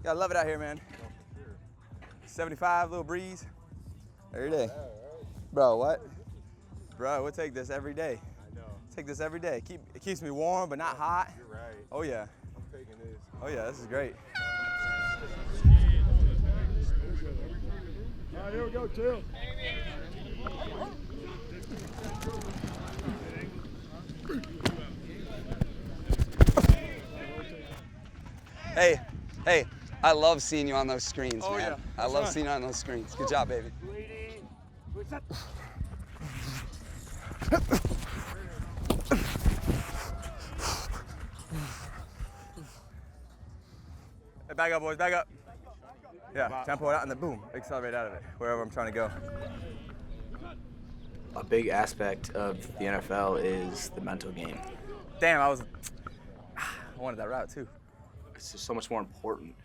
Yeah, I love it out here, man. 75, little breeze. Every day. Bro, what? Bro, we'll take this every day. I know. Take this every day. It keeps me warm, but not hot. You're right. Oh, yeah. I'm taking this. Oh, yeah, this is great. All right, here we go, Till. Hey, I love seeing you on those screens, oh, man. Yeah. I love seeing you on those screens. Good job, baby. Hey, back up, boys, back up. Yeah, tempo it out and then boom, accelerate out of it, wherever I'm trying to go. A big aspect of the NFL is the mental game. Damn, I wanted that route too. It's just so much more important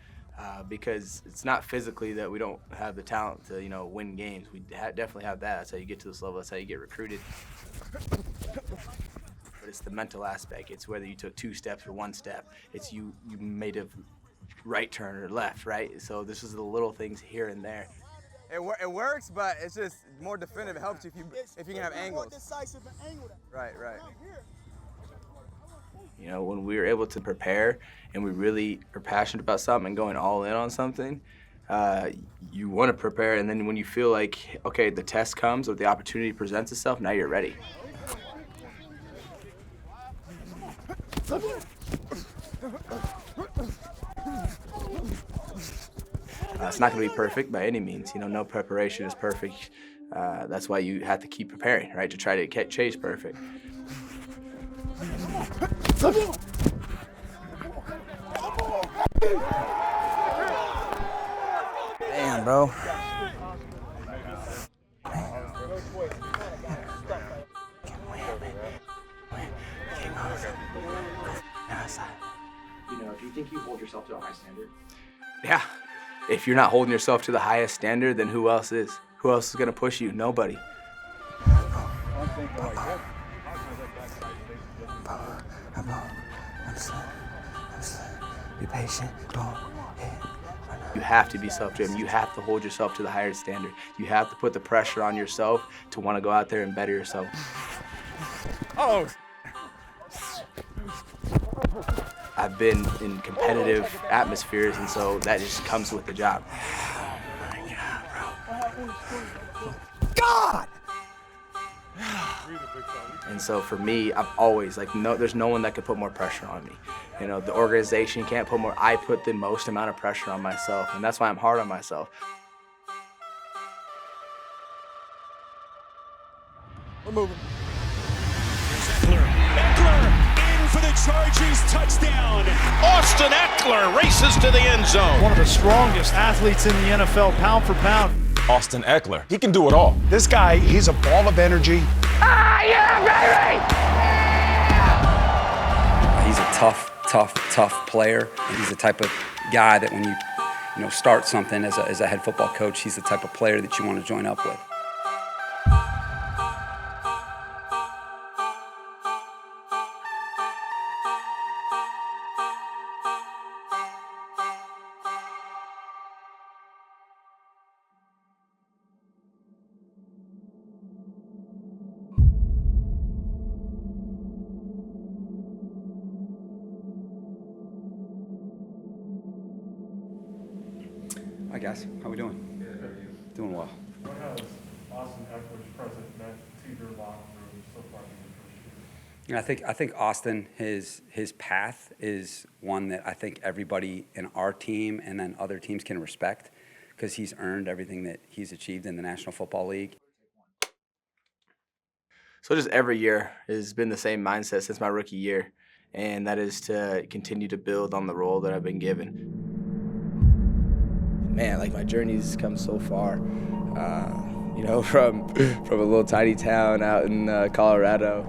because it's not physically that we don't have the talent to, win games. We definitely have that. That's how you get to this level. That's how you get recruited. But it's the mental aspect. It's whether you took 2 steps or 1 step. It's you made a right turn or left, right? So this is the little things here and there. It works, but it's just more definitive. It helps you if you can have angles. More decisive and angle that. Right. When we were able to prepare and we really are passionate about something and going all in on something, you want to prepare, and then when you feel like, okay, the test comes or the opportunity presents itself, now you're ready. It's not going to be perfect by any means. No preparation is perfect. That's why you have to keep preparing, right, to try to chase perfect. Damn, bro. Do you think you hold yourself to a high standard? Yeah. If you're not holding yourself to the highest standard, then who else is? Who else is going to push you? Nobody. Be patient. You have to be self-driven. You have to hold yourself to the higher standard. You have to put the pressure on yourself to want to go out there and better yourself. Oh. I've been in competitive atmospheres, and so that just comes with the job. God! And so for me, I've always, there's no one that could put more pressure on me. The organization can't put more. I put the most amount of pressure on myself, and that's why I'm hard on myself. We're moving. Ekeler in for the Chargers, touchdown. Austin Ekeler races to the end zone. One of the strongest athletes in the NFL, pound for pound. Austin Ekeler, he can do it all. This guy, he's a ball of energy. He's a tough player. And he's the type of guy that when you start something as a head football coach, he's the type of player that you want to join up with. Hi guys, how we doing? Good, how are you? Doing well. What has Austin Ekeler's presence meant to your locker room so far in your first year? I think Austin, his path is one that I think everybody in our team and then other teams can respect because he's earned everything that he's achieved in the National Football League. So just every year has been the same mindset since my rookie year, and that is to continue to build on the role that I've been given. Man, my journey's come so far, from a little tiny town out in Colorado.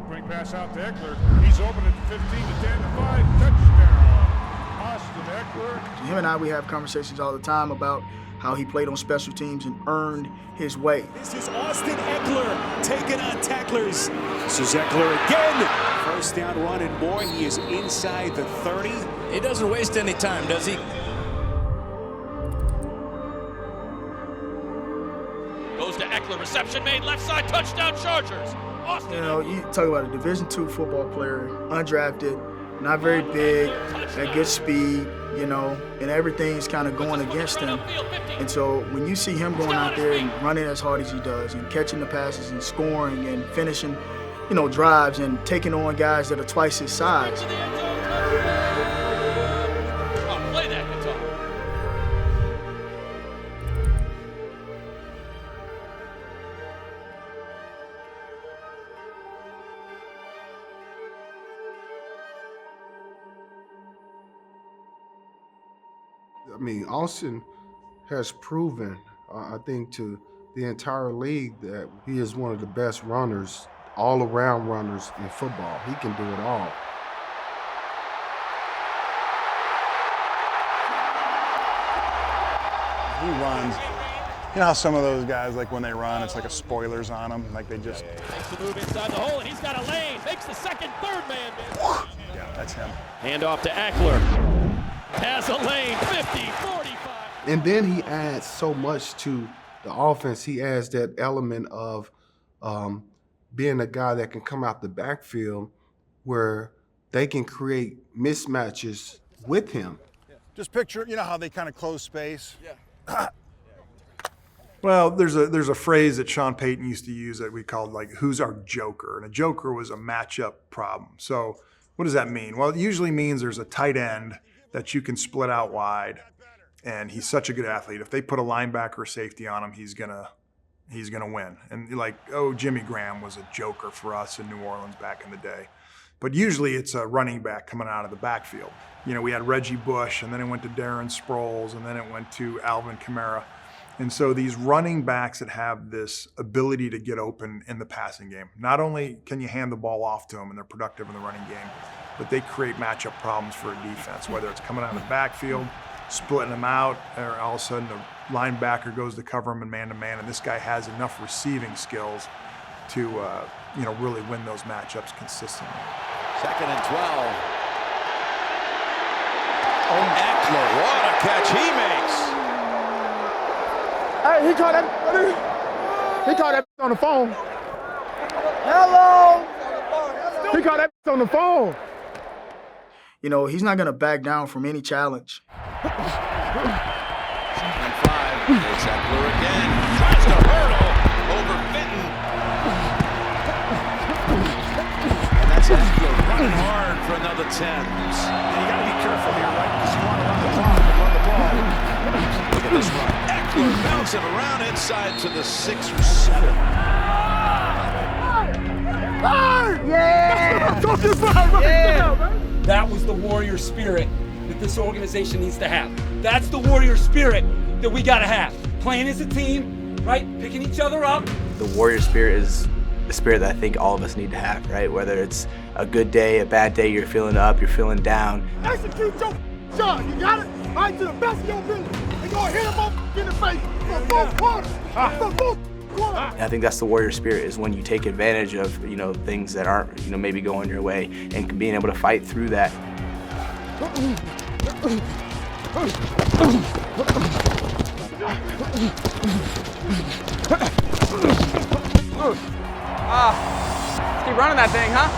Great pass out to Ekeler. He's open at 15 to 10 to 5. Touchdown. Austin Ekeler. Him and I, we have conversations all the time about how he played on special teams and earned his way. This is Austin Ekeler taking on tacklers. This is Ekeler again. First down, run and more. He is inside the 30. He doesn't waste any time, does he? Reception made, left side, touchdown Chargers. Austin. You know, you talk about a Division II football player, undrafted, not very big, at good speed, you know, and everything's kind of going against him. And so when you see him going out there and running as hard as he does and catching the passes and scoring and finishing, you know, drives and taking on guys that are twice his size. Oh, play that guitar. I mean, Austin has proven, I think, to the entire league that he is one of the best runners, all-around runners in football. He can do it all. He runs. You know how some of those guys, like when they run, it's like a spoilers on them, like they just. Makes the move inside the hole, and he's got a lane. Makes the second, third man miss. Yeah, that's him. Hand off to Ekeler. Has a lane, 50, 45. And then he adds so much to the offense. He adds that element of being a guy that can come out the backfield where they can create mismatches with him. Just picture, you know how they kind of close space? Yeah. Well, there's a phrase that Sean Payton used to use that we called, like, who's our joker? And a joker was a matchup problem. So what does that mean? Well, it usually means there's a tight end that you can split out wide, and he's such a good athlete. If they put a linebacker or safety on him, he's gonna win. And like, Jimmy Graham was a joker for us in New Orleans back in the day. But usually it's a running back coming out of the backfield. You know, we had Reggie Bush, and then it went to Darren Sproles, and then it went to Alvin Kamara. And so these running backs that have this ability to get open in the passing game, not only can you hand the ball off to them and they're productive in the running game, but they create matchup problems for a defense, whether it's coming out of the backfield, splitting them out, or all of a sudden the linebacker goes to cover him in man-to-man, and this guy has enough receiving skills to really win those matchups consistently. 2nd and 12. Ekeler, what a catch he makes. Hey, he caught that on the phone. Hello. He caught that on the phone. You know, he's not going to back down from any challenge. 2nd and 5. It's Ekeler again. Tries to hurdle over Fenton. And that's Ekeler running hard for another 10. And you got to be careful here, right? Because you want to run the clock and run the ball. Look at this run. Ekeler bouncing around inside to the 6 or 7. Yeah! That was the warrior spirit that this organization needs to have. That's the warrior spirit that we got to have. Playing as a team, right? Picking each other up. The warrior spirit is a spirit that I think all of us need to have, right? Whether it's a good day, a bad day, you're feeling up, you're feeling down. Execute your shot. You got it? Right to the best of your ability. And go hit him up in the face for 4 quarters. For 4 quarters. I think that's the warrior spirit, is when you take advantage of, things that aren't, maybe going your way, and being able to fight through that. Let's keep running that thing, huh?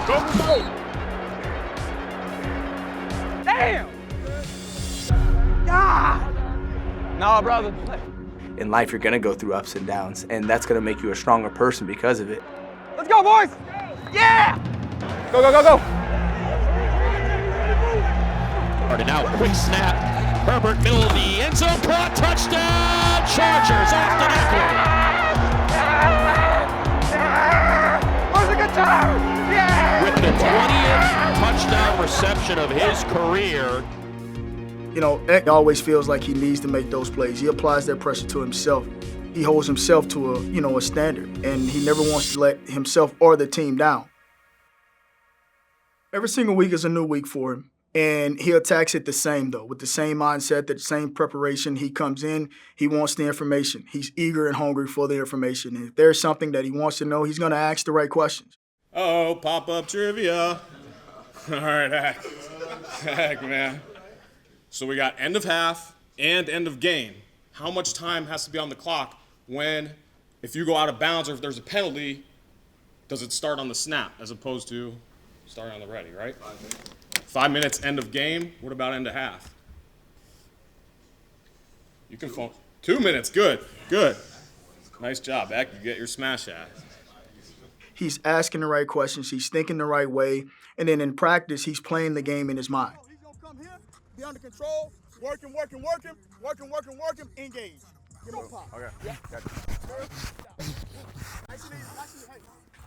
Go! Damn! God! No, brother. In life, you're gonna go through ups and downs, and that's gonna make you a stronger person because of it. Let's go, boys! Yeah! Go, go, go, go! And now, quick snap. Herbert, middle of the end zone, caught, touchdown, Chargers, Austin Ekeler. Where's the guitar? Yeah! With the 20th touchdown reception of his career. You know, Eck always feels like he needs to make those plays. He applies that pressure to himself. He holds himself to a standard, and he never wants to let himself or the team down. Every single week is a new week for him, and he attacks it the same, though, with the same mindset, the same preparation. He comes in, he wants the information. He's eager and hungry for the information. And if there's something that he wants to know, he's going to ask the right questions. Oh, pop-up trivia. All right, Heck, man. So we got end of half, and end of game, how much time has to be on the clock when, if you go out of bounds or if there's a penalty, does it start on the snap as opposed to starting on the ready, right? 5 minutes, end of game. What about end of half? You can phone. 2 minutes, good. Nice job, Eck. You get your smash at. He's asking the right questions. He's thinking the right way. And then in practice, he's playing the game in his mind. He's going to come here, be under control, working, engage. Give him a pop. Okay. Yeah.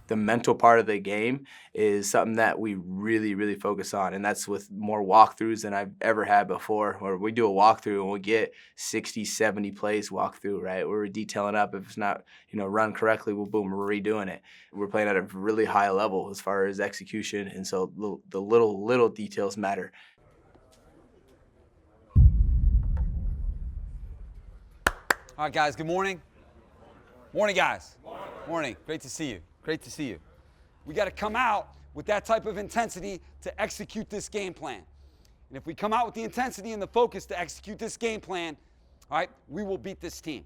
The mental part of the game is something that we really, really focus on, and that's with more walkthroughs than I've ever had before, where we do a walkthrough and we get 60, 70 plays walkthrough, right? We're detailing up. If it's not, run correctly, we're redoing it. We're playing at a really high level as far as execution, and so the little details matter. All right, guys, good morning. Morning, guys. Morning. Great to see you. We got to come out with that type of intensity to execute this game plan. And if we come out with the intensity and the focus to execute this game plan, all right, we will beat this team.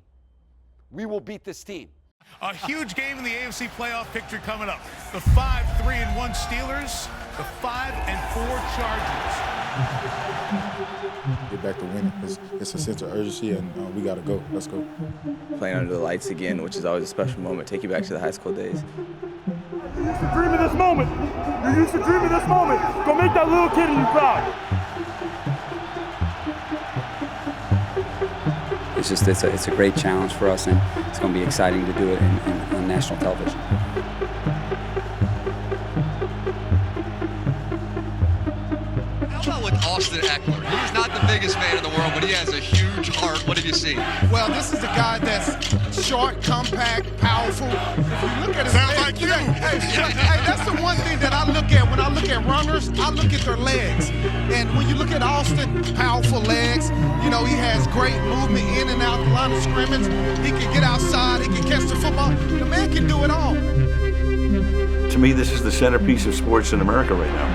A huge game in the AFC playoff picture coming up. The 5-3-1 Steelers, the 5-4 Chargers. Get back to winning. It's a sense of urgency, and we got to go. Let's go. Playing under the lights again, which is always a special moment. Take you back to the high school days. You used to dream of this moment. Go make that little kid in you proud. It's a great challenge for us, and it's going to be exciting to do it on national television. How about with Austin Ekeler? He's not the biggest man in the world, but he has a huge heart. What have you seen? Well, this is a guy that's short, compact, powerful. If you look at his Sounds like you. Hey, that's the one thing that I look at when I look at runners. I look at their legs. And when you look at Austin, powerful legs. He has great movement in and out the line of scrimmage. He can get outside. He can catch the football. The man can do it all. To me, this is the centerpiece of sports in America right now.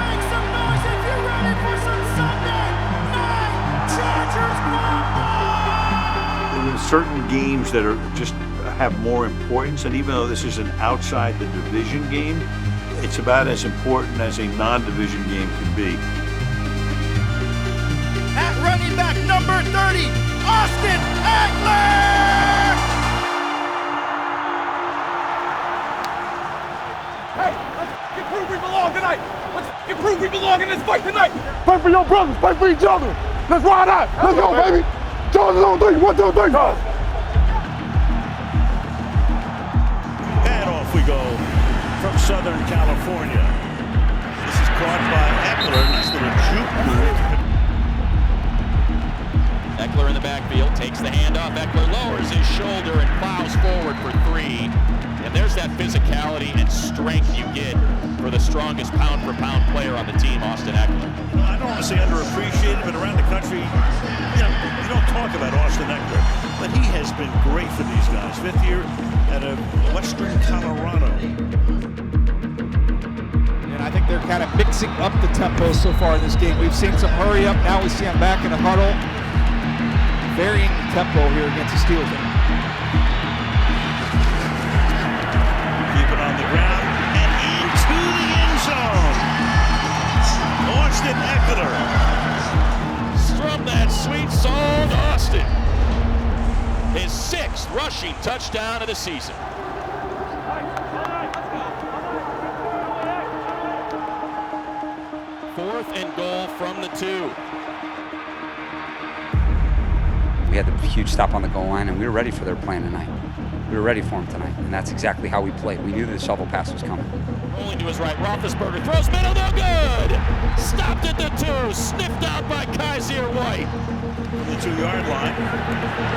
Make some noise if you're ready for some Sunday night Chargers football! There are certain games that just have more importance, and even though this is an outside the division game, it's about as important as a non-division game can be. At running back number 30, Austin Ekeler! Hey, let's prove we belong tonight. Let's prove we belong in this fight tonight. Fight for your brothers, fight for each other. Let's ride out. Let's go, baby. Chargers on 3. 1, 2, 3. And off we go from Southern California. This is caught by Ekeler. Nice little juke move. Ekeler in the backfield, takes the handoff. Ekeler lowers his shoulder and plows forward for 3. And there's that physicality and strength you get for the strongest pound-for-pound player on the team, Austin Ekeler. I don't want to say underappreciated, but around the country, you don't talk about Austin Ekeler. But he has been great for these guys. 5th year at Western Colorado. And I think they're kind of mixing up the tempo so far in this game. We've seen some hurry up. Now we see them back in a huddle. Varying tempo here against the Steelers. Keep it on the ground and into the end zone. Austin Ekeler. Strum that sweet song, Austin. His 6th rushing touchdown of the season. Fourth and goal from the 2. We had the huge stop on the goal line, and we were ready for their plan tonight. We were ready for them tonight, and that's exactly how we played. We knew the shovel pass was coming. Rolling to his right, Roethlisberger throws middle, no good! Stopped at the 2, sniffed out by Kaiser White. From the 2-yard line,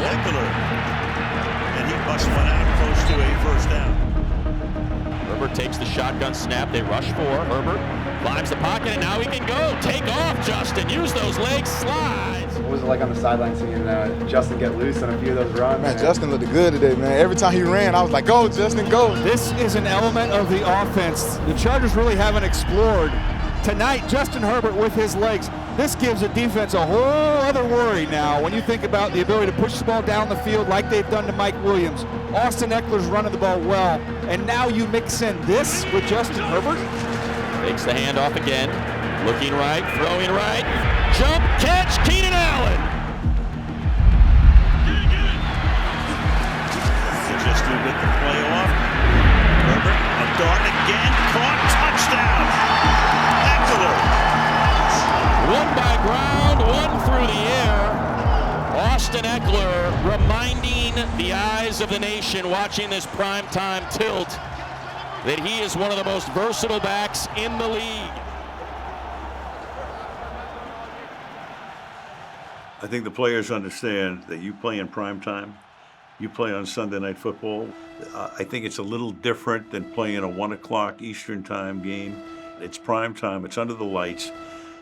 Ekeler. And he busts one out close to a first down. Herbert takes the shotgun snap, they rush 4. Herbert climbs the pocket, and now he can go. Take off, Justin. Use those legs, slides. What was it like on the sideline seeing Justin get loose on a few of those runs? Man, Justin looked good today, man. Every time he ran, I was like, go, Justin, go. This is an element of the offense the Chargers really haven't explored. Tonight, Justin Herbert with his legs This gives the defense a whole other worry now when you think about the ability to push the ball down the field like they've done to Mike Williams. Austin Ekeler's running the ball well, and now you mix in this with Justin Herbert. Takes the handoff again. Looking right, throwing right. Jump, catch, Keenan Allen. Just to get the play off. Herbert, a dart again, caught, touchdown. Ekeler. One by ground, one through the air. Austin Ekeler reminding the eyes of the nation watching this primetime tilt that he is one of the most versatile backs in the league. I think the players understand that you play in prime time, you play on Sunday Night Football. I think it's a little different than playing a 1 o'clock Eastern time game. It's prime time, it's under the lights.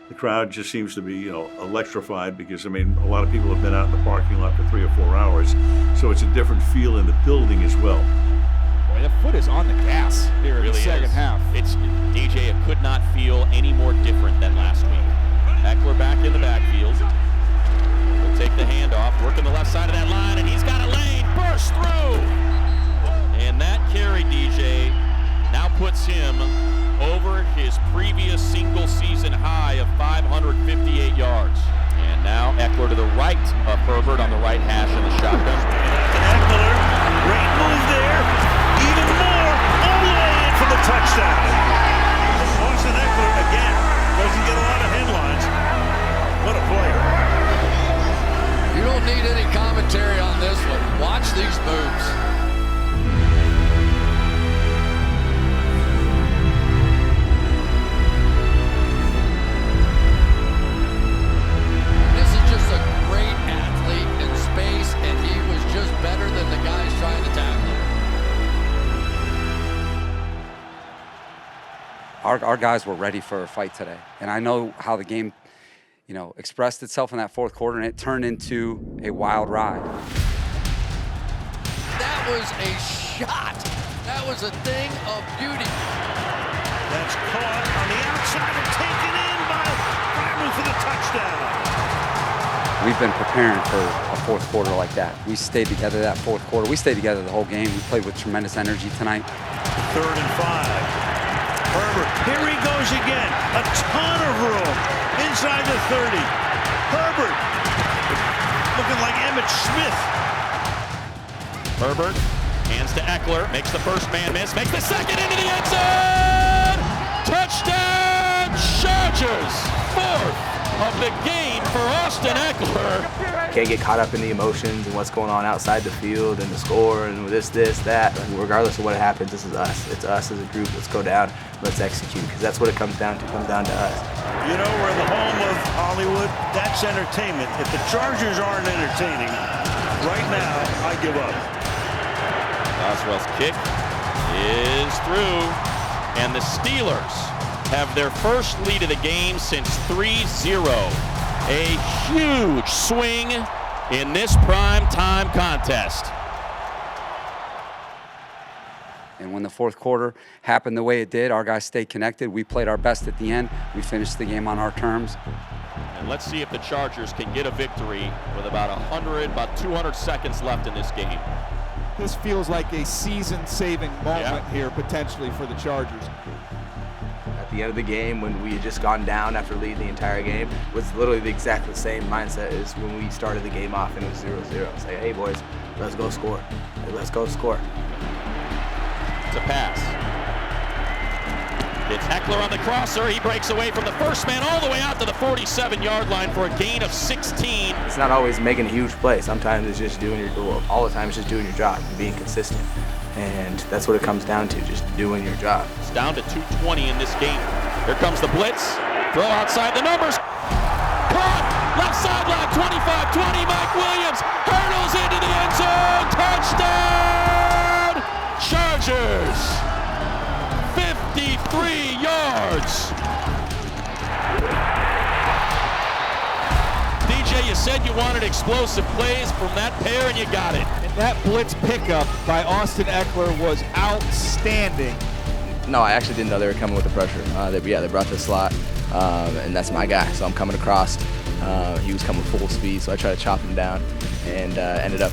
The crowd just seems to be, electrified because, a lot of people have been out in the parking lot for 3 or 4 hours. So it's a different feel in the building as well. Boy, the foot is on the gas here in the second half. It's DJ, it could not feel any more different than last week. Ekeler back in the backfield. He'll take the handoff, working the left side of that line, and he's got a lane, burst through. And that carry, DJ, now puts him over his previous single season high of 558 yards. And now Ekeler to the right of Herbert on the right hash in the shotgun. Ekeler, great move there. Even more, all the way in for the touchdown. Austin Ekeler, again, doesn't get a lot of headlines. What a player. You don't need any commentary on this one. Watch these moves. Better than the guys trying to tackle him. Our guys were ready for a fight today. And I know how the game, expressed itself in that fourth quarter, and it turned into a wild ride. That was a shot. That was a thing of beauty. That's caught on the outside and taken in by Brandon for the touchdown. We've been preparing for a fourth quarter like that. We stayed together that fourth quarter. We stayed together the whole game. We played with tremendous energy tonight. 3rd and 5. Herbert, here he goes again. A ton of room inside the 30. Herbert, looking like Emmitt Smith. Herbert hands to Ekeler, makes the first man miss, makes the second into the end zone. Touchdown, Chargers. 4th of the game for Austin Ekeler. Can't get caught up in the emotions and what's going on outside the field and the score and this, that. Regardless of what happens, this is us. It's us as a group. Let's go down. Let's execute, because that's what it comes down to. It comes down to us. We're in the home of Hollywood. That's entertainment. If the Chargers aren't entertaining, right now, I give up. Boswell's kick is through, and the Steelers have their first lead of the game since 3-0. A huge swing in this prime time contest. And when the fourth quarter happened the way it did, our guys stayed connected. We played our best at the end. We finished the game on our terms. And let's see if the Chargers can get a victory with about 200 seconds left in this game. This feels like a season-saving moment here potentially for the Chargers. At the end of the game, when we had just gone down after leading the entire game, was literally the exact same mindset as when we started the game off and it was 0-0. Say, hey boys, let's go score. Hey, let's go score. It's a pass. It's Ekeler on the crosser. He breaks away from the first man all the way out to the 47-yard line for a gain of 16. It's not always making a huge play. Sometimes it's just doing all the time it's just doing your job and being consistent. And that's what it comes down to, just doing your job. It's down to 2:20 in this game. Here comes the blitz. Throw outside the numbers. Caught! Left sideline, 25-20. Mike Williams hurdles into the end zone. Touchdown! Chargers! 53 yards. DJ, you said you wanted explosive plays from that pair, and you got it. And that blitz pickup by Austin Ekeler was outstanding. No, I actually didn't know they were coming with the pressure. They brought the slot. and that's my guy. So I'm coming across. He was coming full speed, so I tried to chop him down, and ended up,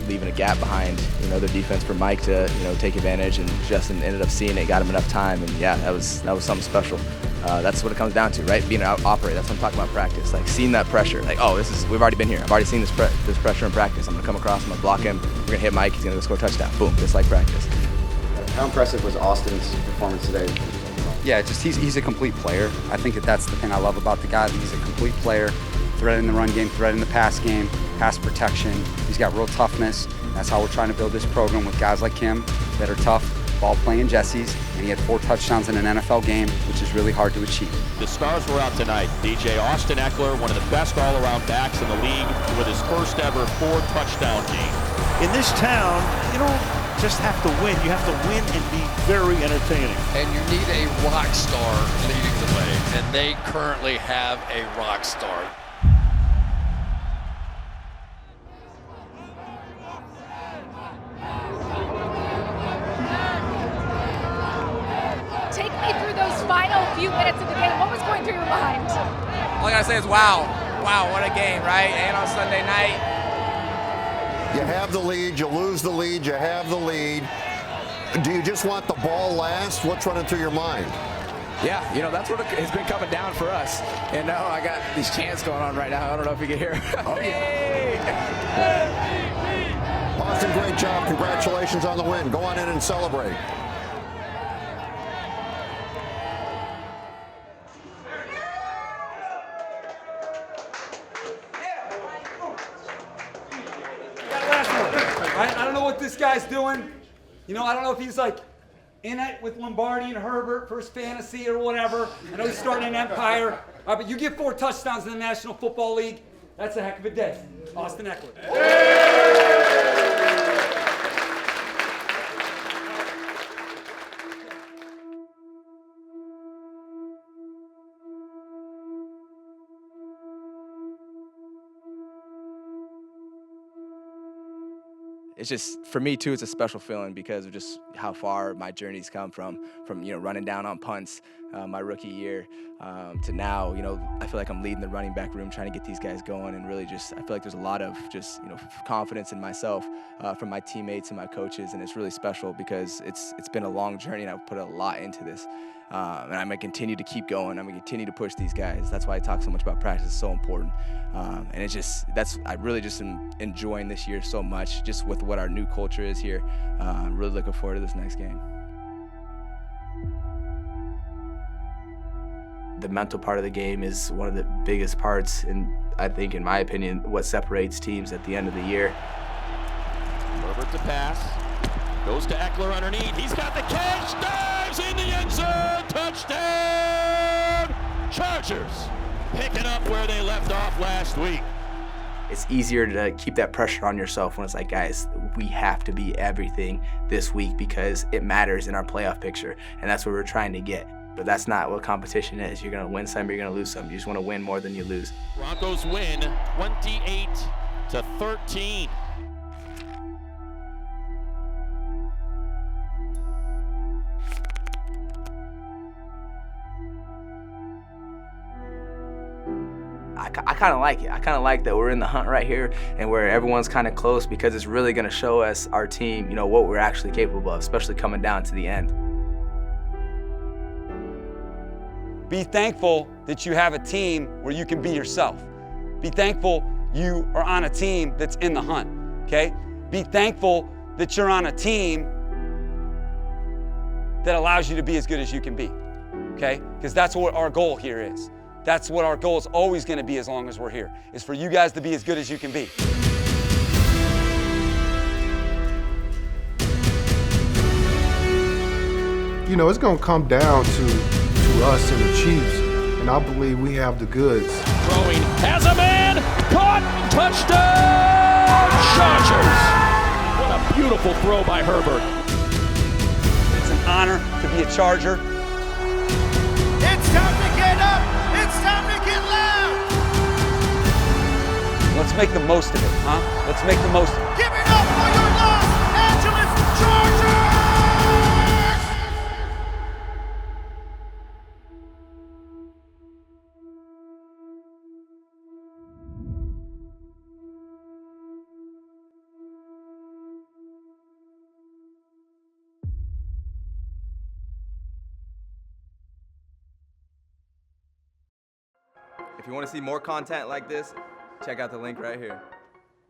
leaving a gap behind, their defense for Mike to, take advantage. And Justin ended up seeing it, got him enough time, and yeah, that was something special. That's what it comes down to, right? Being an operator. That's what I'm talking about. Practice, like seeing that pressure. Like, oh, we've already been here. I've already seen this pressure in practice. I'm gonna come across. I'm gonna block him. We're gonna hit Mike. He's gonna go score a touchdown. Boom, just like practice. How impressive was Austin's performance today? Yeah, just he's a complete player. I think that's the thing I love about the guy. He's a complete player. Threat in the run game, threat in the pass game, pass protection. He's got real toughness. That's how we're trying to build this program with guys like him that are tough, ball-playing Jessies, and he had 4 touchdowns in an NFL game, which is really hard to achieve. The stars were out tonight. DJ Austin Ekeler, one of the best all-around backs in the league, with his first ever 4-touchdown game. In this town, you don't just have to win. You have to win and be very entertaining. And you need a rock star leading the way, and they currently have a rock star. Take me through those final few minutes of the game. What was going through your mind? All I gotta say is wow. Wow, what a game, right? And on Sunday night. You have the lead, you lose the lead, you have the lead. Do you just want the ball last? What's running through your mind? Yeah, that's what has been coming down for us. And now I got these chants going on right now. I don't know if you can hear. Oh, yeah. Austin, great job. Congratulations on the win. Go on in and celebrate. I don't know what this guy's doing. I don't know if he's like in it with Lombardi and Herbert for his fantasy or whatever. I know he's starting an empire. All right, but you get 4 touchdowns in the National Football League. That's a heck of a day. Austin Ekeler. It's just, for me too, it's a special feeling because of just how far my journey's come from running down on punts my rookie year to now. I feel like I'm leading the running back room, trying to get these guys going, and really just, I feel like there's a lot of just, confidence in myself from my teammates and my coaches, and it's really special because it's been a long journey and I've put a lot into this. And I'm gonna continue to keep going. I'm gonna continue to push these guys. That's why I talk so much about practice. It's so important. And it's just, I really just am enjoying this year so much, just with what our new culture is here. I'm really looking forward to this next game. The mental part of the game is one of the biggest parts, and I think, in my opinion, what separates teams at the end of the year. Herbert to pass. Goes to Ekeler underneath. He's got the catch. Dives in the end zone. Touchdown! Chargers picking up where they left off last week. It's easier to keep that pressure on yourself when it's like, guys, we have to be everything this week because it matters in our playoff picture, and that's what we're trying to get. But that's not what competition is. You're going to win some, you're going to lose some. You just want to win more than you lose. Broncos win 28-13. I kind of like it. I kind of like that we're in the hunt right here and where everyone's kind of close, because it's really going to show us, our team, what we're actually capable of, especially coming down to the end. Be thankful that you have a team where you can be yourself. Be thankful you are on a team that's in the hunt, okay? Be thankful that you're on a team that allows you to be as good as you can be, okay? Because that's what our goal here is. That's what our goal is always going to be as long as we're here, is for you guys to be as good as you can be. It's going to come down to us and the Chiefs, and I believe we have the goods. Throwing, has a man, caught, touchdown, Chargers! What a beautiful throw by Herbert. It's an honor to be a Charger. It's time to get up! It's time to get loud! Let's make the most of it, huh? Let's make the most of it. Give it up for your Los Angeles Chargers! If you want to see more content like this, check out the link right here.